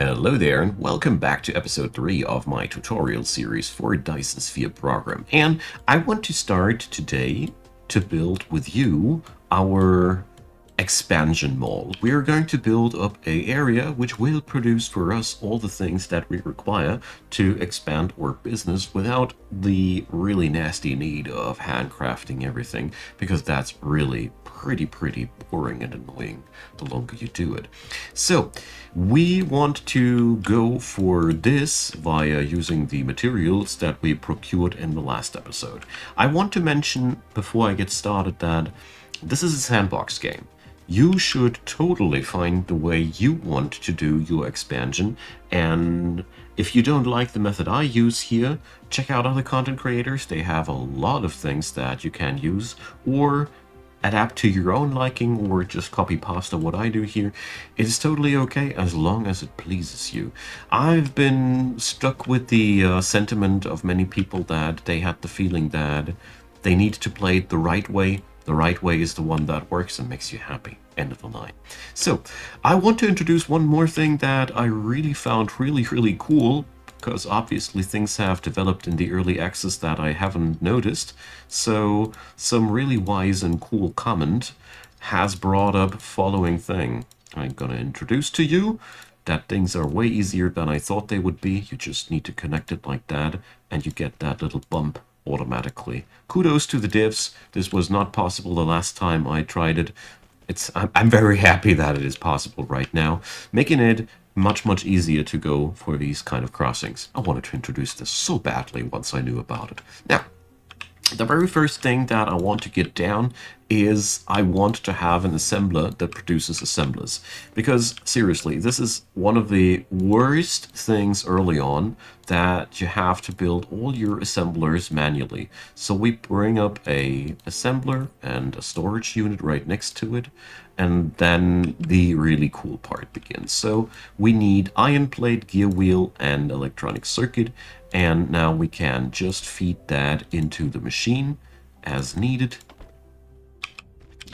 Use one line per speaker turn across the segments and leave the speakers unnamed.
Hello there, and welcome back to episode 3 of my tutorial series for Dyson Sphere program. And I want to start today to build with you our expansion mall. We are going to build up a area which will produce for us all the things that we require to expand our business without the really nasty need of handcrafting everything, because that's really pretty boring and annoying the longer you do it. So we want to go for this via using the materials that we procured in the last episode. I want to mention before I get started that this is a sandbox game. You should totally find the way you want to do your expansion, and if you don't like the method I use here, check out other content creators. They have a lot of things that you can use, or adapt to your own liking, or just copy pasta what I do here. It is totally okay as long as it pleases you. I've been stuck with the sentiment of many people that they had the feeling that they need to play it the right way. The right way is the one that works and makes you happy. End of the line. So, I want to introduce one more thing that I really found really cool, because obviously things have developed in the early access that I haven't noticed. So, some really wise and cool comment has brought up following thing. I'm gonna introduce to you that things are way easier than I thought they would be. You just need to connect it like that, and you get that little bump automatically. Kudos to the devs. This was not possible the last time I tried it. I'm very happy that it is possible right now, making it much easier to go for these kind of crossings. I wanted to introduce this so badly once I knew about it. Now, the very first thing that I want to get down is I want to have an assembler that produces assemblers. Because seriously, this is one of the worst things early on, that you have to build all your assemblers manually. So we bring up a assembler and a storage unit right next to it, and then the really cool part begins. So we need iron plate, gear wheel, and electronic circuit, and now we can just feed that into the machine as needed.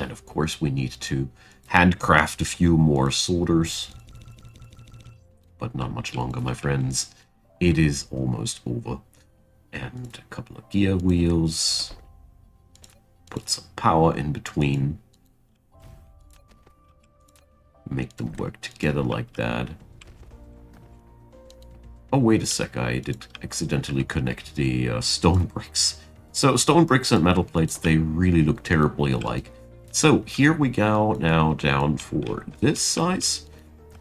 And of course we need to handcraft a few more solders, but not much longer, my friends. It is almost over. And a couple of gear wheels, put some power in between, make them work together like that. Oh, wait a sec, I did accidentally connect the stone bricks. So stone bricks and metal plates, they really look terribly alike. So here we go now down for this size.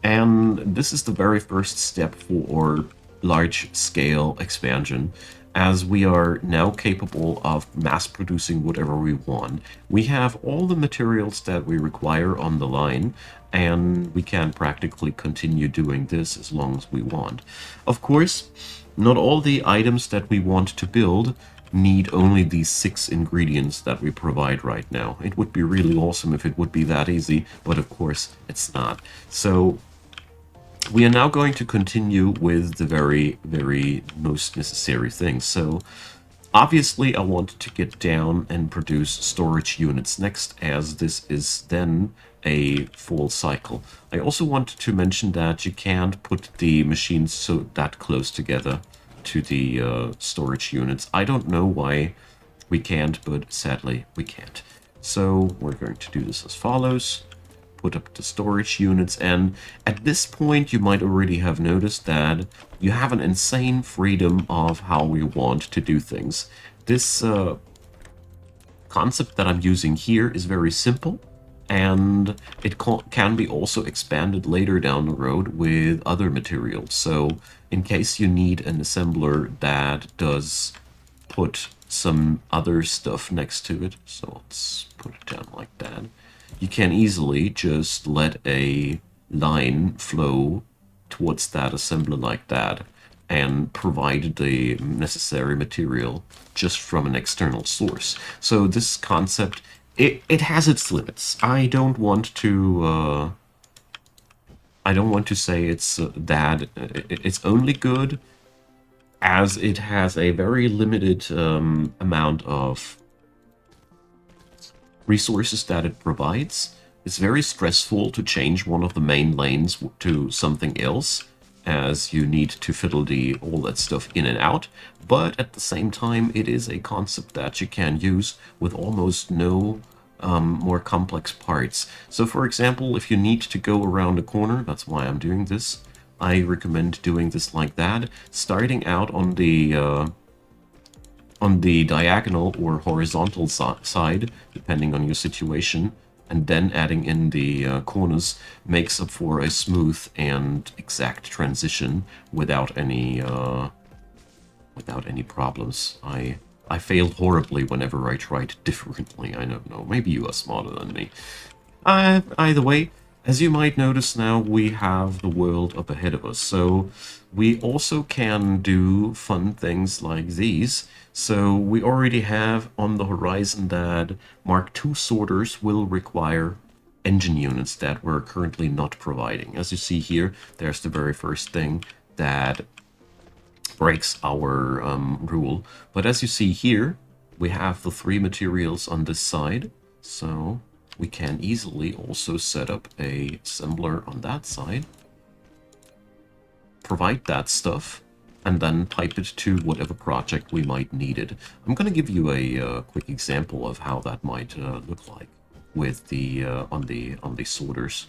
And this is the very first step for large-scale expansion, as we are now capable of mass-producing whatever we want. We have all the materials that we require on the line, and we can practically continue doing this as long as we want. Of course, not all the items that we want to build need only these 6 ingredients that we provide right now. It would be really awesome if it would be that easy, but of course it's not. So we are now going to continue with the very most necessary things. So obviously I want to get down and produce storage units next, as this is then a full cycle. I also want to mention that you can't put the machines so that close together to the storage units. I don't know why we can't, but sadly we can't. So we're going to do this as follows. Put up the storage units, and at this point you might already have noticed that you have an insane freedom of how we want to do things. This concept that I'm using here is very simple, and it can be also expanded later down the road with other materials. So in case you need an assembler that does put some other stuff next to it, so let's put it down like that, you can easily just let a line flow towards that assembler like that and provide the necessary material just from an external source. So this concept, it has its limits. I don't want to say it's that it's only good, as it has a very limited amount of resources that it provides. It's very stressful to change one of the main lanes to something else, as you need to fiddle all that stuff in and out, but at the same time, it is a concept that you can use with almost no more complex parts. So for example, if you need to go around a corner, that's why I'm doing this, I recommend doing this like that, starting out on the diagonal or horizontal side, depending on your situation, and then adding in the corners makes up for a smooth and exact transition without any problems. I failed horribly whenever I tried differently. I don't know. Maybe you are smarter than me. Either way, as you might notice now, we have the world up ahead of us. So we also can do fun things like these. So we already have on the horizon that Mark II sorters will require engine units that we're currently not providing. As you see here, there's the very first thing that breaks our rule. But as you see here, we have the 3 materials on this side. So we can easily also set up a assembler on that side, provide that stuff, and then pipe it to whatever project we might need it. I'm going to give you a quick example of how that might look like with the on the sorters.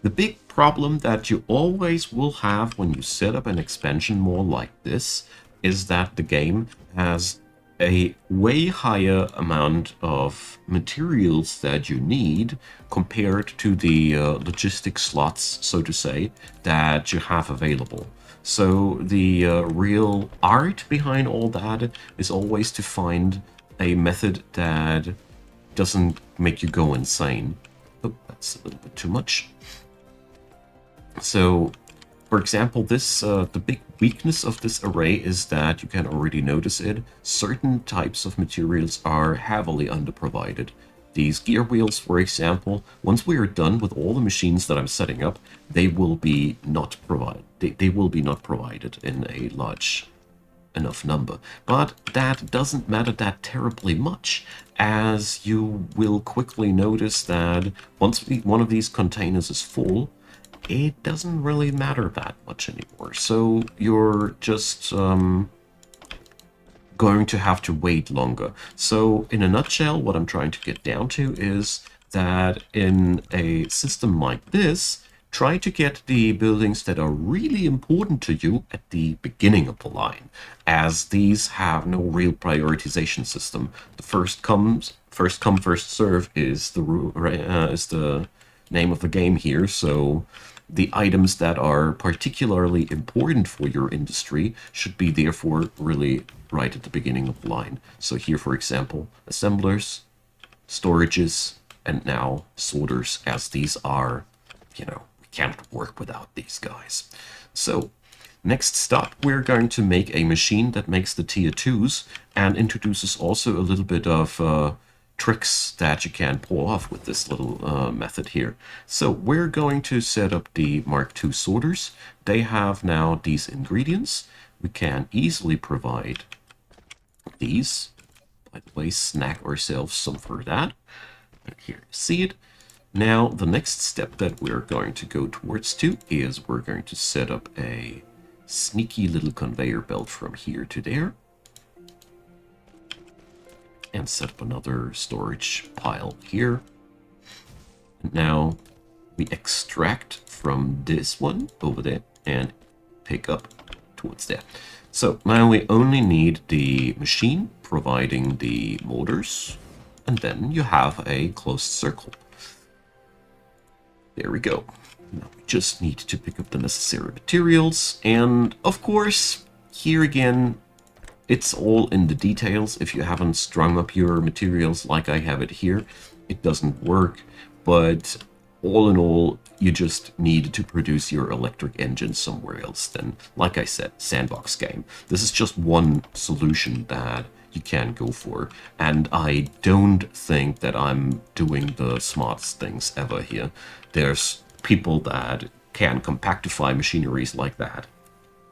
The big problem that you always will have when you set up an expansion mall like this is that the game has a way higher amount of materials that you need compared to the logistic slots, so to say, that you have available. So the real art behind all that is always to find a method that doesn't make you go insane. Oh, that's a little bit too much. So, for example, this the big weakness of this array is that you can already notice it. Certain types of materials are heavily underprovided. These gear wheels, for example, once we are done with all the machines that I'm setting up, they will be not provided. They will be not provided in a large enough number. But that doesn't matter that terribly much, as you will quickly notice that once one of these containers is full, it doesn't really matter that much anymore. So you're just going to have to wait longer. So in a nutshell, what I'm trying to get down to is that in a system like this, try to get the buildings that are really important to you at the beginning of the line, as these have no real prioritization system. The first come, first serve is the name of the game here. So the items that are particularly important for your industry should be therefore really right at the beginning of the line. So here, for example, assemblers, storages, and now sorters, as these are, we can't work without these guys. So next stop, we're going to make a machine that makes the tier 2s and introduces also a little bit of tricks that you can pull off with this little method here. So we're going to set up the Mark II sorters. They have now these ingredients. We can easily provide these. By the way, snack ourselves some for that. And here you see it. Now the next step that we're going to go towards is we're going to set up a sneaky little conveyor belt from here to there, and set up another storage pile here. And now we extract from this one over there and pick up towards there. So now we only need the machine providing the motors, and then you have a closed circle. There we go. Now we just need to pick up the necessary materials, and of course, here again, it's all in the details. If you haven't strung up your materials like I have it here, it doesn't work. But all in all, you just need to produce your electric engine somewhere else. Then, like I said, sandbox game. This is just one solution that you can go for. And I don't think that I'm doing the smartest things ever here. There's people that can compactify machineries like that,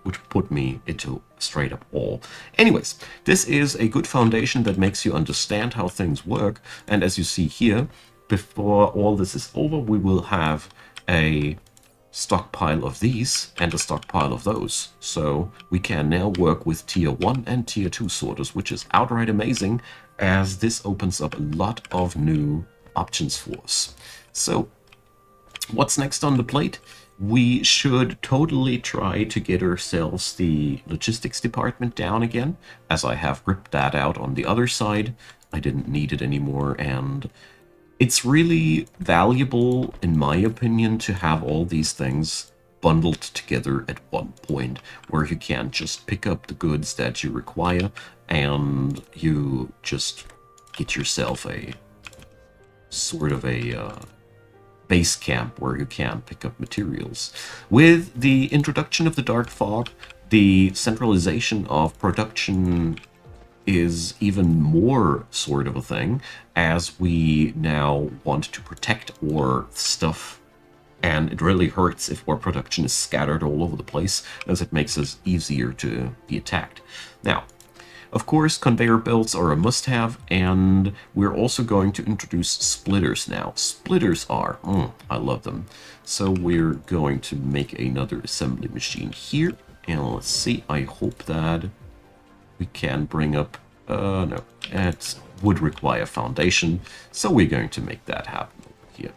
which put me into straight up awe. Anyways, this is a good foundation that makes you understand how things work. And as you see here, before all this is over, we will have a stockpile of these and a stockpile of those. So we can now work with tier 1 and tier 2 sorters, which is outright amazing, as this opens up a lot of new options for us. So what's next on the plate? We should totally try to get ourselves the logistics department down again, as I have ripped that out on the other side. I didn't need it anymore, and it's really valuable, in my opinion, to have all these things bundled together at one point, where you can just pick up the goods that you require, and you just get yourself a sort of a base camp where you can pick up materials. With the introduction of the dark fog, the centralization of production is even more sort of a thing, as we now want to protect our stuff, and it really hurts if our production is scattered all over the place, as it makes us easier to be attacked. Now, of course, conveyor belts are a must-have, and we're also going to introduce splitters now. Splitters are, I love them. So we're going to make another assembly machine here, and let's see, I hope that we can bring up, no, it would require foundation, so we're going to make that happen over here.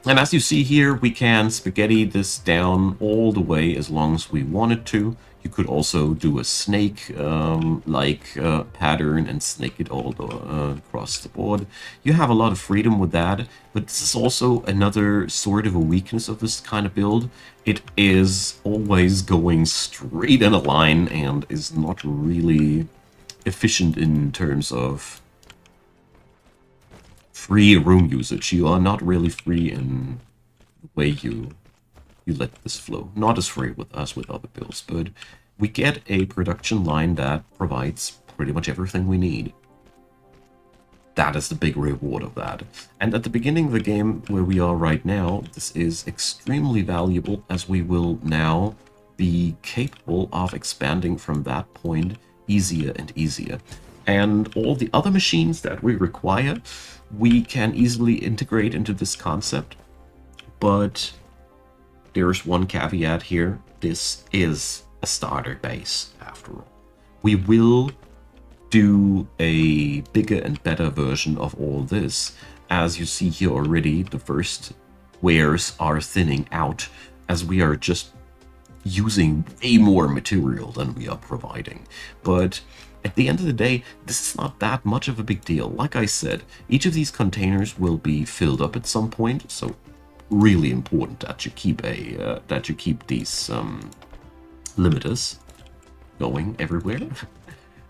And as you see here, we can spaghetti this down all the way as long as we wanted to. You could also do a snake-like pattern and snake it all across the board. You have a lot of freedom with that, but this is also another sort of a weakness of this kind of build. It is always going straight in a line and is not really efficient in terms of free room usage. You are not really free in the way you let this flow. Not as free with us with other builds, but we get a production line that provides pretty much everything we need. That is the big reward of that. And at the beginning of the game where we are right now, this is extremely valuable, as we will now be capable of expanding from that point easier and easier. And all the other machines that we require, we can easily integrate into this concept, but there's one caveat here. This is a starter base, after all. We will do a bigger and better version of all this. As you see here already, the first wares are thinning out, as we are just using way more material than we are providing. But at the end of the day, this is not that much of a big deal. Like I said, each of these containers will be filled up at some point, so really important that you keep these limiters going everywhere.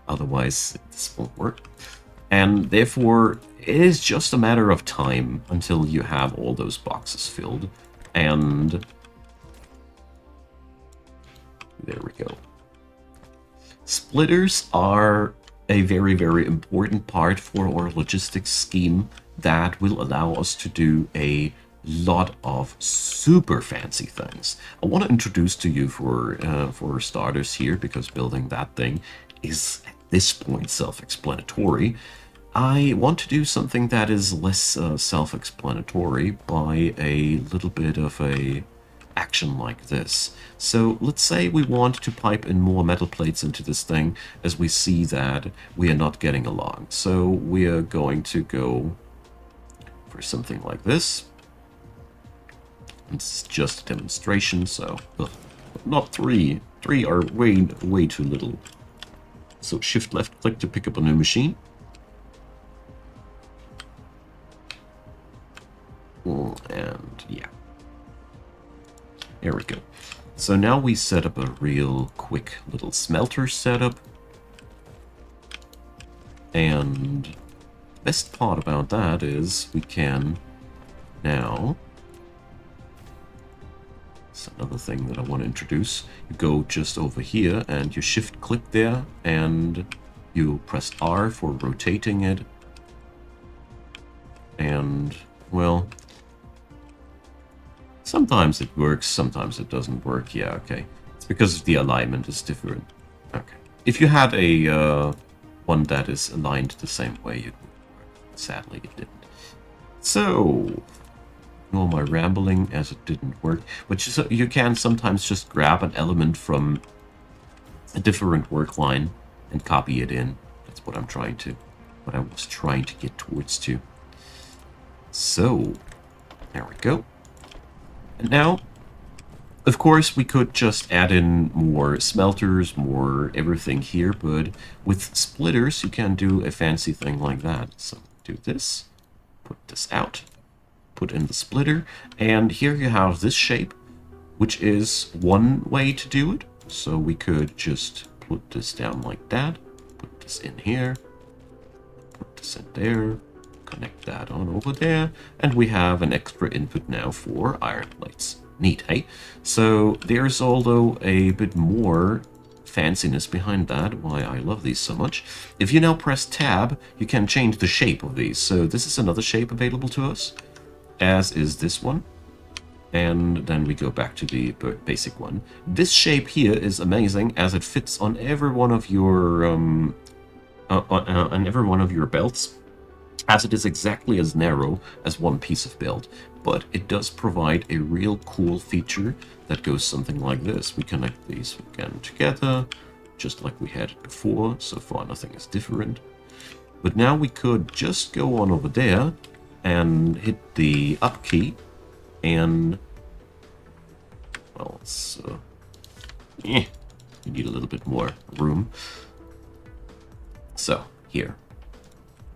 Otherwise, this won't work. And therefore, it is just a matter of time until you have all those boxes filled. And there we go. Splitters are a very, very important part for our logistics scheme that will allow us to do a lot of super fancy things. I want to introduce to you for starters here, because building that thing is at this point self-explanatory. I want to do something that is less self-explanatory by a little bit of a action like this. So let's say we want to pipe in more metal plates into this thing, as we see that we are not getting along. So we are going to go for something like this. It's just a demonstration, so not three. Three are way too little. So shift left click to pick up a new machine. And yeah. There we go. So now we set up a real quick little smelter setup. And best part about that is we can now... That's another thing that I want to introduce. You go just over here and you shift click there and you press R for rotating it. And, well, sometimes it works, sometimes it doesn't work. Yeah, okay. It's because the alignment is different. Okay. If you had a one that is aligned the same way, it would work. Sadly, it didn't. So, Ignore my rambling as it didn't work. But you can sometimes just grab an element from a different work line and copy it in. That's what what I was trying to get towards to. So, there we go. And now, of course, we could just add in more smelters, more everything here, but with splitters, you can do a fancy thing like that. So, do this, put this out, put in the splitter, and here you have this shape, which is one way to do it. So we could just put this down like that, put this in here, put this in there, connect that on over there, and we have an extra input now for iron plates. Neat, hey? So there's although a bit more fanciness behind that, why I love these so much. If you now press tab, you can change the shape of these. So this is another shape available to us, as is this one. And then we go back to the basic one. This shape here is amazing as it fits on every one of your on every one of your belts, as it is exactly as narrow as one piece of belt, but it does provide a real cool feature that goes something like this. We connect these again together, just like we had it before. So far nothing is different. But now we could just go on over there and hit the up key, and well, it's you need a little bit more room. So here,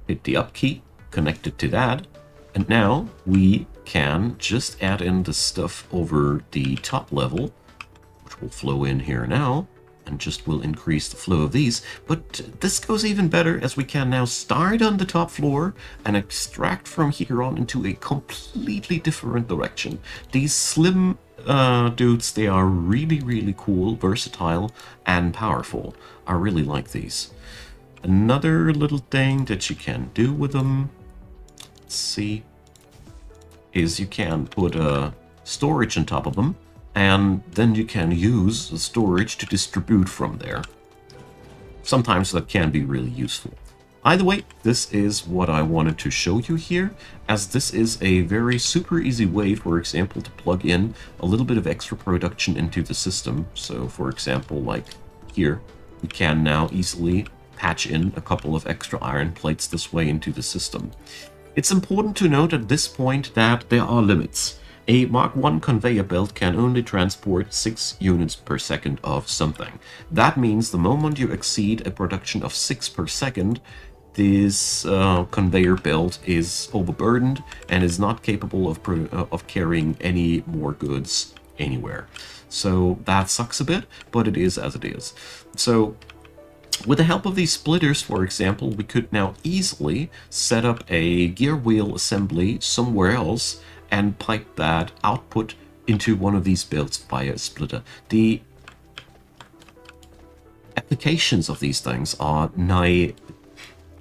hit the up key, connect it to that, and now we can just add in the stuff over the top level, which will flow in here now, and just will increase the flow of these. But this goes even better, as we can now start on the top floor and extract from here on into a completely different direction. These slim dudes, they are really, really cool, versatile, and powerful. I really like these. Another little thing that you can do with them, let's see, is you can put storage on top of them, and then you can use the storage to distribute from there. Sometimes that can be really useful. Either way, this is what I wanted to show you here, as this is a very super easy way, for example, to plug in a little bit of extra production into the system. So, for example, like here, we can now easily patch in a couple of extra iron plates this way into the system. It's important to note at this point that there are limits. A Mark I conveyor belt can only transport 6 units per second of something. That means the moment you exceed a production of 6 per second, this conveyor belt is overburdened and is not capable of carrying any more goods anywhere. So that sucks a bit, but it is as it is. So with the help of these splitters, for example, we could now easily set up a gear wheel assembly somewhere else and pipe that output into one of these belts via a splitter. The applications of these things are nigh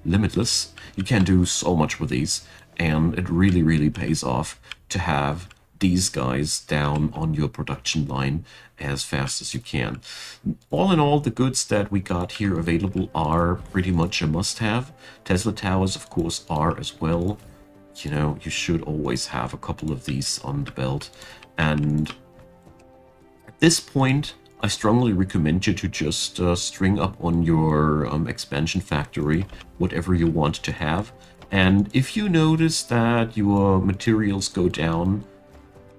limitless. You can do so much with these, and it really, really pays off to have these guys down on your production line as fast as you can. All in all, the goods that we got here available are pretty much a must-have. Tesla towers, of course, are as well. You know, you should always have a couple of these on the belt. And at this point, I strongly recommend you to just string up on your expansion factory whatever you want to have. And if you notice that your materials go down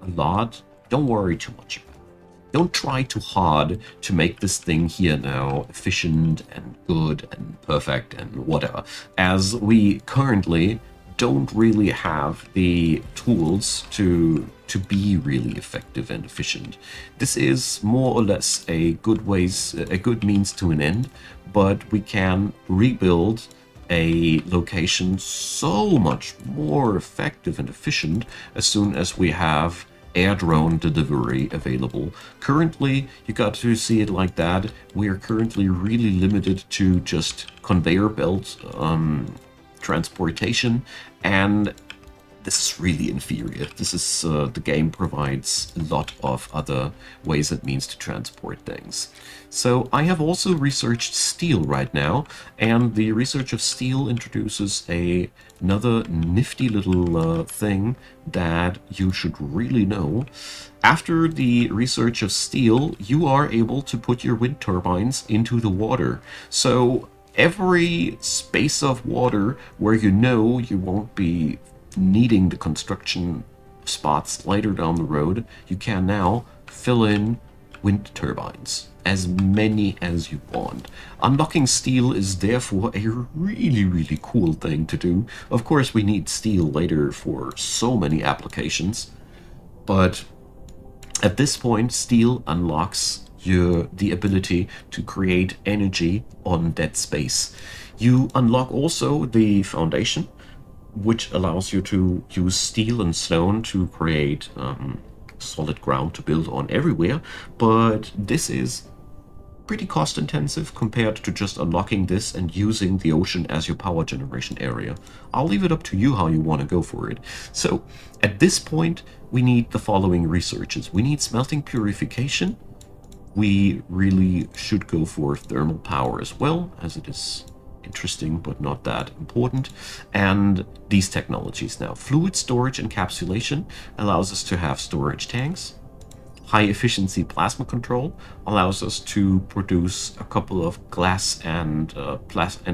a lot, don't worry too much about it. Don't try too hard to make this thing here now efficient and good and perfect and whatever, as we currently don't really have the tools to be really effective and efficient. This is more or less a good means to an end, but we can rebuild a location so much more effective and efficient as soon as we have air drone delivery available. Currently, you got to see it like that, we are currently really limited to just conveyor belt transportation, and this is really inferior. This is the game provides a lot of other ways and means to transport things. So I have also researched steel right now, and the research of steel introduces another nifty little thing that you should really know. After the research of steel, you are able to put your wind turbines into the water. So every space of water where you know you won't be needing the construction spots later down the road, you can now fill in wind turbines, as many as you want. Unlocking steel is therefore a really, really cool thing to do. Of course, we need steel later for so many applications, but at this point, steel unlocks the ability to create energy on dead space. You unlock also the foundation, which allows you to use steel and stone to create solid ground to build on everywhere. But this is pretty cost intensive compared to just unlocking this and using the ocean as your power generation area. I'll leave it up to you how you want to go for it. So at this point, we need the following researches. We need smelting purification. We really should go for thermal power as well, as it is interesting but not that important. And these technologies now. Fluid storage encapsulation allows us to have storage tanks. High efficiency plasma control allows us to produce a couple of glass and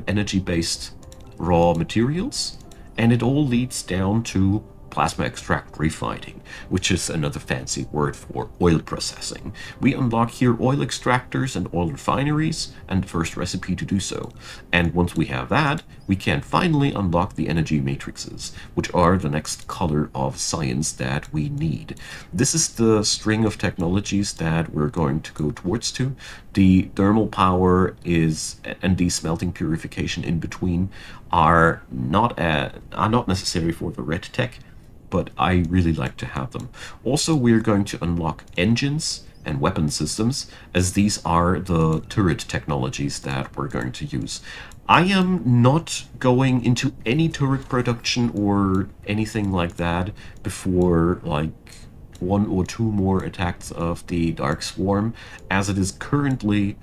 energy based raw materials, and it all leads down to plasma extract refining, which is another fancy word for oil processing. We unlock here oil extractors and oil refineries, and the first recipe to do so. And once we have that, we can finally unlock the energy matrices, which are the next color of science that we need. This is the string of technologies that we're going to go towards to. The thermal power is, and the smelting purification in between are not necessary for the red tech, but I really like to have them. Also, we're going to unlock engines and weapon systems, as these are the turret technologies that we're going to use. I am not going into any turret production or anything like that before like 1 or 2 more attacks of the Dark Swarm, as it is currently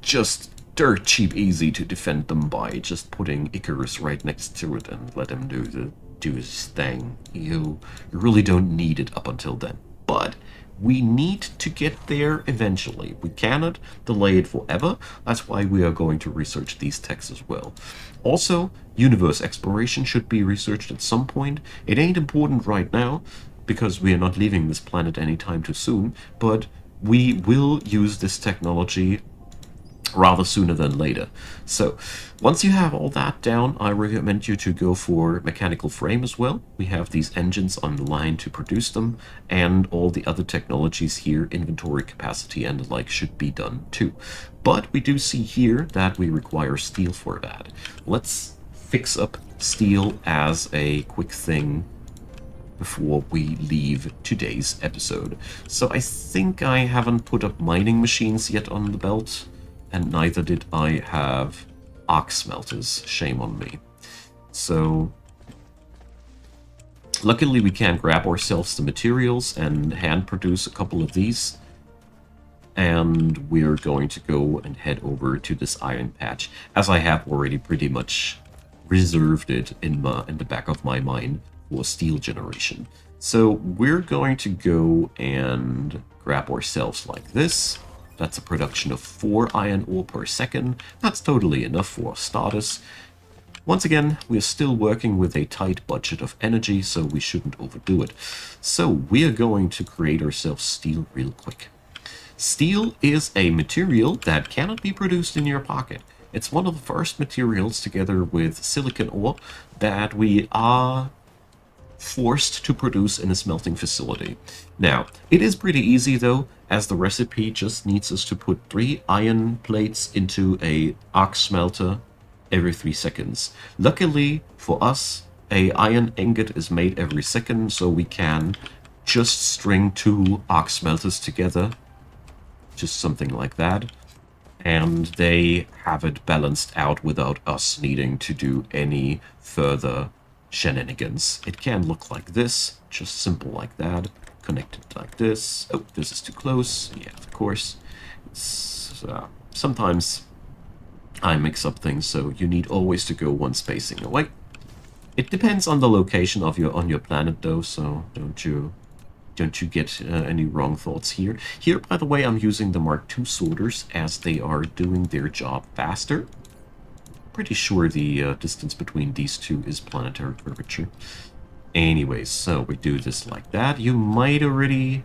just dirt cheap easy to defend them by just putting Icarus right next to it and let him do his thing. You really don't need it up until then. But we need to get there eventually. We cannot delay it forever. That's why we are going to research these techs as well. Also, universe exploration should be researched at some point. It ain't important right now, because we are not leaving this planet anytime too soon, but we will use this technology rather sooner than later. So once you have all that down, I recommend you to go for mechanical frame as well. We have these engines on the line to produce them, and all the other technologies here, inventory capacity and the like, should be done too. But we do see here that we require steel for that. Let's fix up steel as a quick thing before we leave today's episode. So I think I haven't put up mining machines yet on the belt, and neither did I have arc smelters. Shame on me. So luckily we can grab ourselves the materials and hand produce a couple of these, and we're going to go and head over to this iron patch, as I have already pretty much reserved it in the back of my mind for steel generation. So we're going to go and grab ourselves like this. That's a production of 4 iron ore per second. That's totally enough for starters. Once again, we're still working with a tight budget of energy, so we shouldn't overdo it. So we're going to create ourselves steel real quick. Steel is a material that cannot be produced in your pocket. It's one of the first materials, together with silicon ore, that we are forced to produce in a smelting facility. Now, it is pretty easy though, as the recipe just needs us to put 3 iron plates into a arc smelter every 3 seconds. Luckily for us, a iron ingot is made every second, so we can just string 2 arc smelters together, just something like that, and they have it balanced out without us needing to do any further shenanigans. It can look like this, just simple like that, connected like this. Oh, this is too close. Yeah, of course. Sometimes I mix up things, so you need always to go one spacing away. It depends on the location of your planet, though, so don't you get any wrong thoughts here. Here, by the way, I'm using the Mark II sorters as they are doing their job faster. Pretty sure the distance between these two is planetary curvature. Anyways, so we do this like that. You might already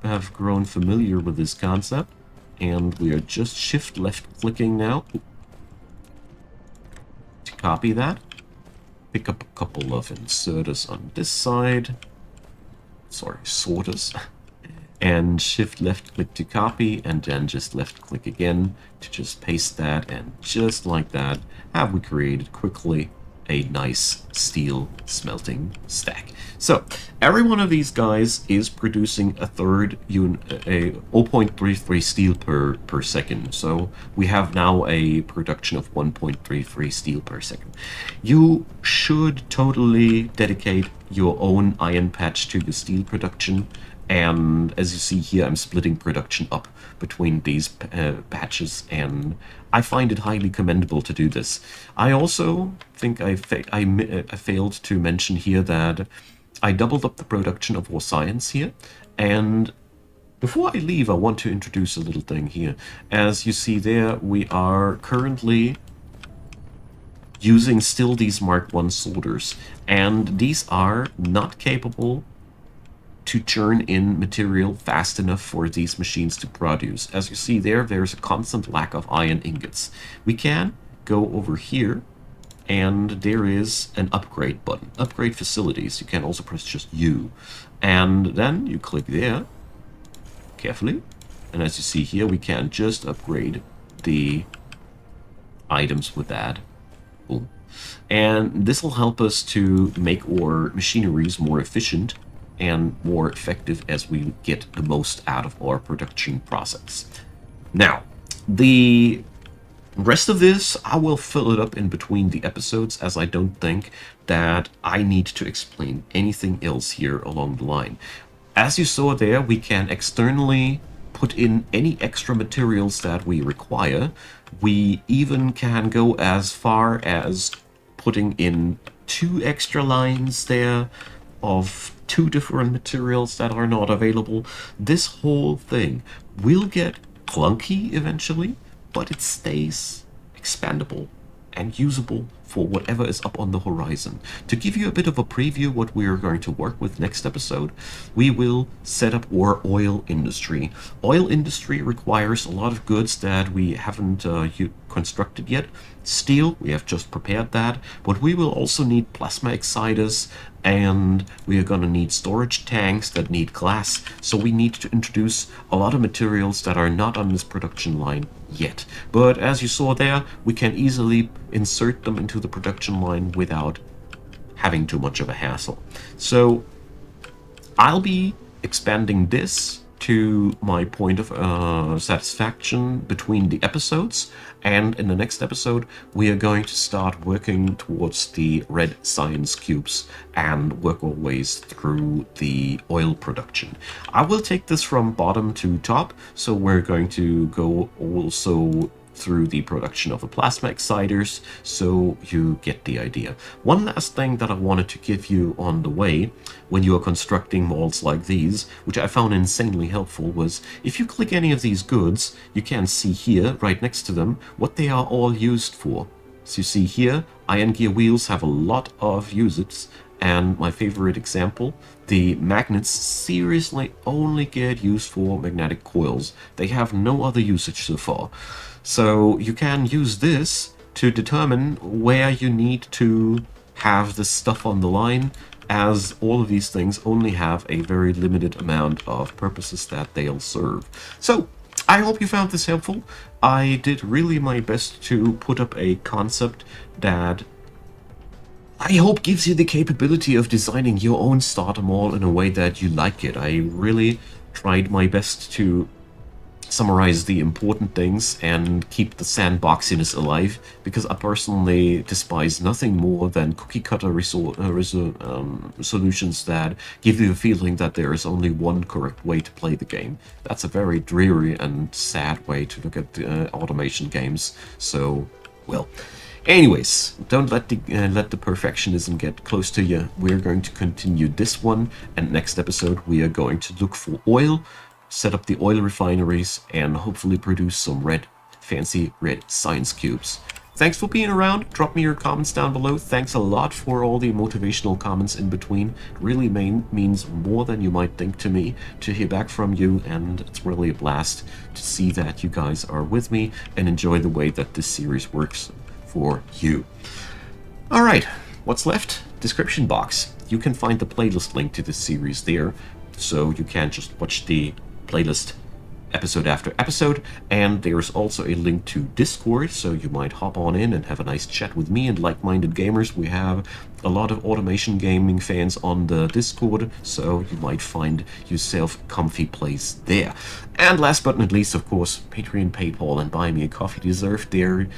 have grown familiar with this concept, and we are just shift left clicking now to copy that. Pick up a couple of inserters on this side. Sorry, sorters. And shift left click to copy, and then just left click again to just paste that, and just like that have we created quickly a nice steel smelting stack. So every one of these guys is producing a 0.33 steel per second. So we have now a production of 1.33 steel per second. You should totally dedicate your own iron patch to the steel production. And as you see here, I'm splitting production up between these patches, and I find it highly commendable to do this. I also think I failed to mention here that I doubled up the production of War Science here, and before I leave, I want to introduce a little thing here. As you see there, we are currently using still these Mark I sorters, and these are not capable to churn in material fast enough for these machines to produce. As you see there, there's a constant lack of iron ingots. We can go over here, and there is an upgrade button. Upgrade facilities. You can also press just U. And then you click there, carefully. And as you see here, we can just upgrade the items with that. Boom. And this will help us to make our machineries more efficient and more effective as we get the most out of our production process. Now, the rest of this, I will fill it up in between the episodes, as I don't think that I need to explain anything else here along the line. As you saw there, we can externally put in any extra materials that we require. We even can go as far as putting in 2 extra lines there of 2 different materials that are not available. This whole thing will get clunky eventually, but it stays expandable and usable for whatever is up on the horizon. To give you a bit of a preview what we are going to work with next episode, we will set up our oil industry. Oil industry requires a lot of goods that we haven't constructed yet. Steel, we have just prepared that, but we will also need plasma exciters, and we are going to need storage tanks that need glass, so we need to introduce a lot of materials that are not on this production line yet. But as you saw there, we can easily insert them into the production line without having too much of a hassle. So I'll be expanding this to my point of satisfaction between the episodes, and in the next episode we are going to start working towards the red science cubes and work our ways through the oil production. I will take this from bottom to top, so we're going to go also through the production of the plasma exciters, so you get the idea. One last thing that I wanted to give you on the way when you are constructing molds like these, which I found insanely helpful, was if you click any of these goods, you can see here right next to them what they are all used for. So you see here, iron gear wheels have a lot of uses, and my favorite example, the magnets seriously only get used for magnetic coils. They have no other usage so far. So you can use this to determine where you need to have this stuff on the line, as all of these things only have a very limited amount of purposes that they'll serve. So I hope you found this helpful. I did really my best to put up a concept that I hope gives you the capability of designing your own starter mall in a way that you like it. I really tried my best to summarize the important things and keep the sandboxiness alive, because I personally despise nothing more than cookie cutter solutions that give you a feeling that there is only one correct way to play the game. That's a very dreary and sad way to look at automation games. So, well, anyways, don't let the perfectionism get close to you. We're going to continue this one, and next episode we are going to look for oil, set up the oil refineries, and hopefully produce some fancy red science cubes. Thanks for being around. Drop me your comments down below. Thanks a lot for all the motivational comments in between. It really means more than you might think to me to hear back from you, and it's really a blast to see that you guys are with me and enjoy the way that this series works for you. All right, what's left? Description box. You can find the playlist link to this series there, so you can just watch the playlist episode after episode, and there's also a link to Discord, so you might hop on in and have a nice chat with me and like-minded gamers. We have a lot of automation gaming fans on the Discord, so you might find yourself a comfy place there. And last but not least, of course, Patreon, PayPal, and Buy Me a Coffee deserve their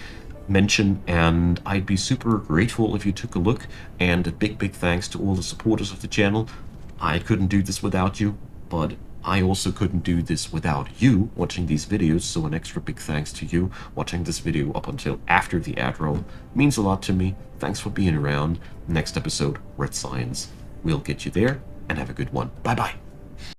mention, and I'd be super grateful if you took a look. And a big thanks to all the supporters of the channel. I couldn't do this without you, but I also couldn't do this without you watching these videos, so an extra big thanks to you watching this video up until after the ad roll. Means a lot to me. Thanks for being around. Next episode, Red Science. We'll get you there, and have a good one. Bye bye.